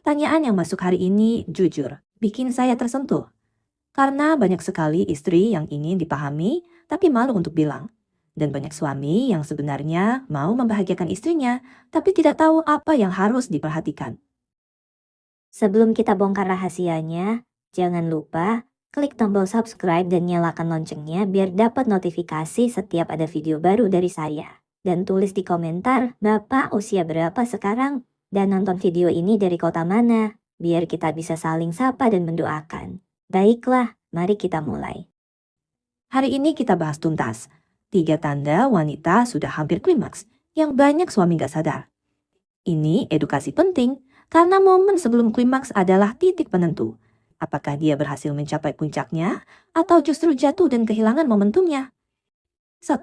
Pertanyaan yang masuk hari ini, jujur, bikin saya tersentuh. Karena banyak sekali istri yang ingin dipahami, tapi malu untuk bilang. Dan banyak suami yang sebenarnya mau membahagiakan istrinya, tapi tidak tahu apa yang harus diperhatikan. Sebelum kita bongkar rahasianya, jangan lupa klik tombol subscribe dan nyalakan loncengnya biar dapat notifikasi setiap ada video baru dari saya. Dan tulis di komentar, Bapak usia berapa sekarang? Dan nonton video ini dari kota mana? Biar kita bisa saling sapa dan mendoakan. Baiklah, mari kita mulai. Hari ini kita bahas tuntas. 3 tanda wanita sudah hampir klimaks yang banyak suami gak sadar. Ini edukasi penting karena momen sebelum klimaks adalah titik penentu. Apakah dia berhasil mencapai puncaknya atau justru jatuh dan kehilangan momentumnya? 1.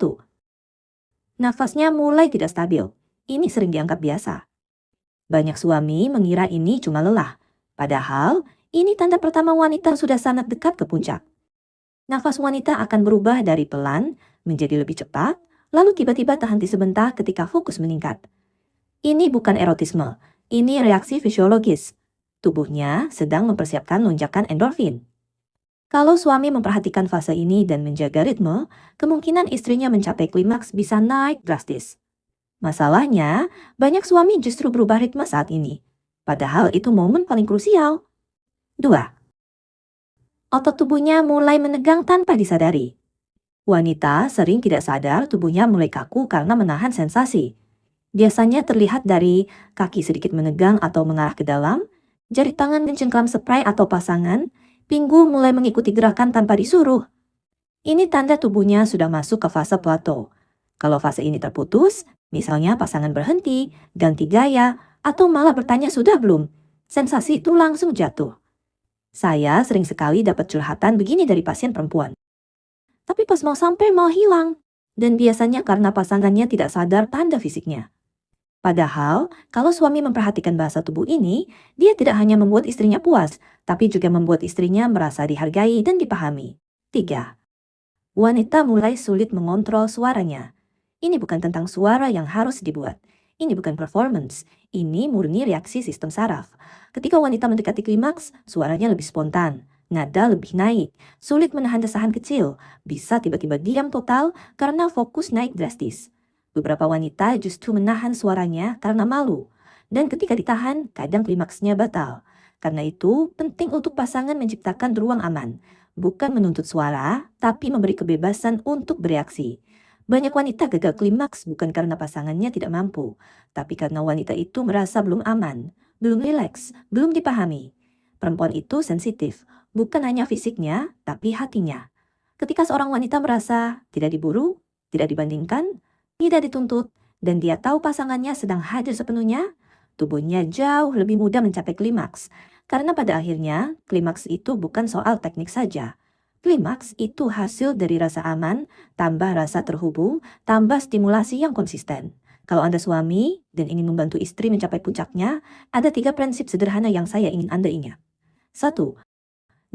Nafasnya mulai tidak stabil. Ini sering dianggap biasa. Banyak suami mengira ini cuma lelah. Padahal ini tanda pertama wanita sudah sangat dekat ke puncak. Nafas wanita akan berubah dari pelan menjadi lebih cepat, lalu tiba-tiba terhenti sebentar ketika fokus meningkat. Ini bukan erotisme, ini reaksi fisiologis. Tubuhnya sedang mempersiapkan lonjakan endorfin. Kalau suami memperhatikan fase ini dan menjaga ritme, kemungkinan istrinya mencapai klimaks bisa naik drastis. Masalahnya, banyak suami justru berubah ritme saat ini. Padahal itu momen paling krusial. 2. Otot tubuhnya mulai menegang tanpa disadari. Wanita sering tidak sadar tubuhnya mulai kaku karena menahan sensasi. Biasanya terlihat dari kaki sedikit menegang atau mengarah ke dalam, jari tangan mencengkram spray atau pasangan, pinggul mulai mengikuti gerakan tanpa disuruh. Ini tanda tubuhnya sudah masuk ke fase plateau. Kalau fase ini terputus, misalnya pasangan berhenti, ganti gaya, atau malah bertanya sudah belum, sensasi itu langsung jatuh. Saya sering sekali dapat curhatan begini dari pasien perempuan. Tapi pas mau sampai malah hilang. Dan biasanya karena pasangannya tidak sadar tanda fisiknya. Padahal, kalau suami memperhatikan bahasa tubuh ini, dia tidak hanya membuat istrinya puas, tapi juga membuat istrinya merasa dihargai dan dipahami. 3. Wanita mulai sulit mengontrol suaranya. Ini bukan tentang suara yang harus dibuat. Ini bukan performance, ini murni reaksi sistem saraf. Ketika wanita mendekati klimaks, suaranya lebih spontan, nada lebih naik, sulit menahan desahan kecil, bisa tiba-tiba diam total karena fokus naik drastis. Beberapa wanita justru menahan suaranya karena malu, dan ketika ditahan, kadang klimaksnya batal. Karena itu, penting untuk pasangan menciptakan ruang aman, bukan menuntut suara, tapi memberi kebebasan untuk bereaksi. Banyak wanita gagal klimaks bukan karena pasangannya tidak mampu, tapi karena wanita itu merasa belum aman, belum rileks, belum dipahami. Perempuan itu sensitif, bukan hanya fisiknya, tapi hatinya. Ketika seorang wanita merasa tidak diburu, tidak dibandingkan, tidak dituntut, dan dia tahu pasangannya sedang hadir sepenuhnya, tubuhnya jauh lebih mudah mencapai klimaks. Karena pada akhirnya, klimaks itu bukan soal teknik saja. Klimaks itu hasil dari rasa aman, tambah rasa terhubung, tambah stimulasi yang konsisten. Kalau Anda suami dan ingin membantu istri mencapai puncaknya, ada 3 prinsip sederhana yang saya ingin Anda ingat. 1.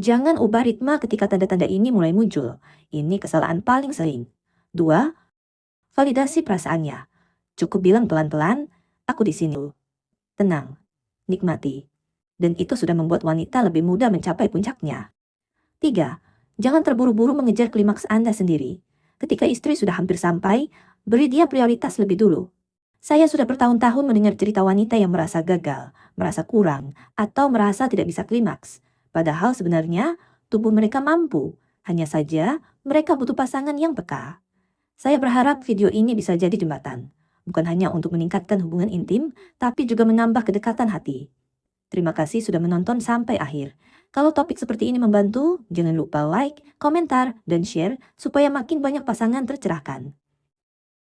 Jangan ubah ritme ketika tanda-tanda ini mulai muncul. Ini kesalahan paling sering. 2. Validasi perasaannya. Cukup bilang pelan-pelan, aku di sini. Tenang, nikmati. Dan itu sudah membuat wanita lebih mudah mencapai puncaknya. 3. Jangan terburu-buru mengejar klimaks Anda sendiri. Ketika istri sudah hampir sampai, beri dia prioritas lebih dulu. Saya sudah bertahun-tahun mendengar cerita wanita yang merasa gagal, merasa kurang, atau merasa tidak bisa klimaks. Padahal sebenarnya tubuh mereka mampu, hanya saja mereka butuh pasangan yang peka. Saya berharap video ini bisa jadi jembatan, bukan hanya untuk meningkatkan hubungan intim, tapi juga menambah kedekatan hati. Terima kasih sudah menonton sampai akhir. Kalau topik seperti ini membantu, jangan lupa like, komentar, dan share supaya makin banyak pasangan tercerahkan.